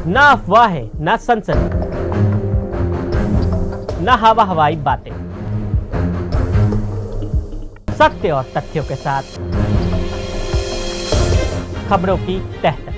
ना अफवाहें, ना सनसनी, ना हवा हवाई बातें, सत्य और तथ्यों के साथ खबरों की तह तक।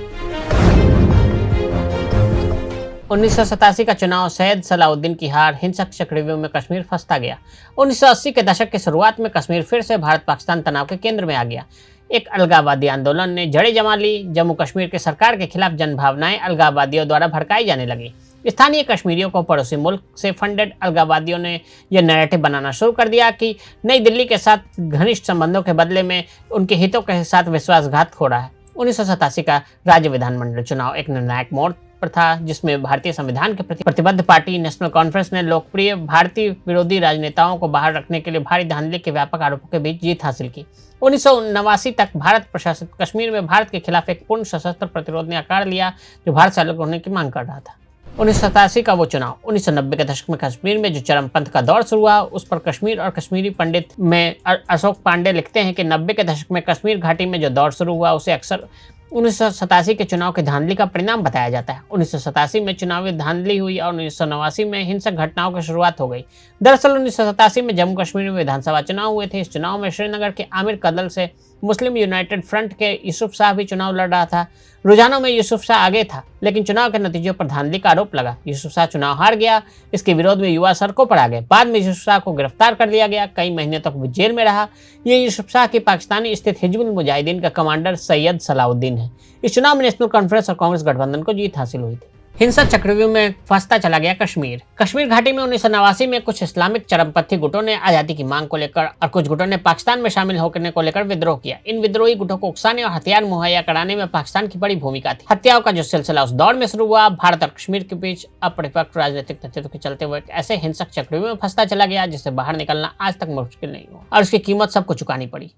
1987 का चुनाव, सैयद सलाउद्दीन की हार, हिंसक चक्रव्यूह में कश्मीर फंसता गया। 1980 के दशक की शुरुआत में कश्मीर फिर से भारत पाकिस्तान तनाव के केंद्र में आ गया। एक अलगाववादी आंदोलन ने जड़ें जमा ली। जम्मू कश्मीर की सरकार के खिलाफ जनभावनाएं अलगाववादियों द्वारा भड़काई जाने लगी। स्थानीय कश्मीरियों को पड़ोसी मुल्क से फंडेड अलगाववादियों ने यह नैरेटिव बनाना शुरू कर दिया कि नई दिल्ली के साथ घनिष्ठ संबंधों के बदले में उनके हितों के साथ विश्वासघात हो रहा है। 1987 का राज्य विधानमंडल चुनाव एक निर्णायक मोड़ पर था, जिसमें भारतीय संविधान के प्रति प्रतिबद्ध पार्टी नेशनल कॉन्फ्रेंस ने लोकप्रिय भारतीय विरोधी राजनेताओं को बाहर रखने के लिए भारी धांधली के व्यापक आरोपों के बीच जीत हासिल की। 1989 तक भारत प्रशासित कश्मीर में भारत के खिलाफ एक पूर्ण सशस्त्र प्रतिरोध ने आकार लिया, जो भारत से अलग होने की मांग कर रहा था। 1987 का वो चुनाव 1990 के दशक में कश्मीर में जो चरमपंथ का दौर शुरू हुआ, उस पर कश्मीर और कश्मीरी पंडित में अशोक पांडे लिखते हैं कि 90 के दशक में कश्मीर घाटी में जो दौर शुरू हुआ, उसे अक्सर 1987 के चुनाव की धांधली का परिणाम बताया जाता है। 1987 में चुनावी धांधली हुई और 1989 में हिंसक घटनाओं की शुरुआत हो गई। दरअसल 1987 में जम्मू कश्मीर में विधानसभा चुनाव हुए थे। इस चुनाव में श्रीनगर के आमिर कदल से मुस्लिम यूनाइटेड फ्रंट के यूसुफ शाह भी चुनाव लड़ रहा था। रुझानों में यूसुफ शाह आगे था, लेकिन चुनाव के नतीजों पर धांधली का आरोप लगा। यूसुफ शाह चुनाव हार गया। इसके विरोध में युवा सड़कों पर आ गए। बाद में यूसुफ शाह को गिरफ्तार कर लिया गया। कई महीने तक वो जेल में रहा। ये यूसुफ शाह की पाकिस्तानी स्थित हिजबुल मुजाहिदीन का कमांडर सैयद सलाउद्दीन है। इस चुनाव में नेशनल कॉन्फ्रेंस और कांग्रेस गठबंधन को जीत हासिल हुई थी। हिंसक चक्रव्यूह में फंसता चला गया कश्मीर। कश्मीर घाटी में 1989 में कुछ इस्लामिक चरमपंथी गुटों ने आजादी की मांग को लेकर और कुछ गुटों ने पाकिस्तान में शामिल होने को लेकर विद्रोह किया। इन विद्रोही गुटों को उकसाने और हथियार मुहैया कराने में पाकिस्तान की बड़ी भूमिका थी। हत्याओं का जो सिलसिला उस दौर में शुरू हुआ, भारत और कश्मीर के बीच अपरिपक्व राजनीतिक तथ्यों के चलते हुए ऐसे हिंसक चक्रव्यूह में फंसता चला गया, जिससे बाहर निकलना आज तक मुश्किल नहीं हुआ और उसकी कीमत सबको चुकानी पड़ी।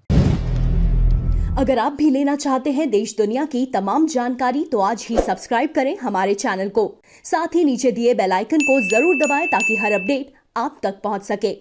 अगर आप भी लेना चाहते हैं देश दुनिया की तमाम जानकारी, तो आज ही सब्सक्राइब करें हमारे चैनल को। साथ ही नीचे दिए बेल आइकन को जरूर दबाएं ताकि हर अपडेट आप तक पहुंच सके।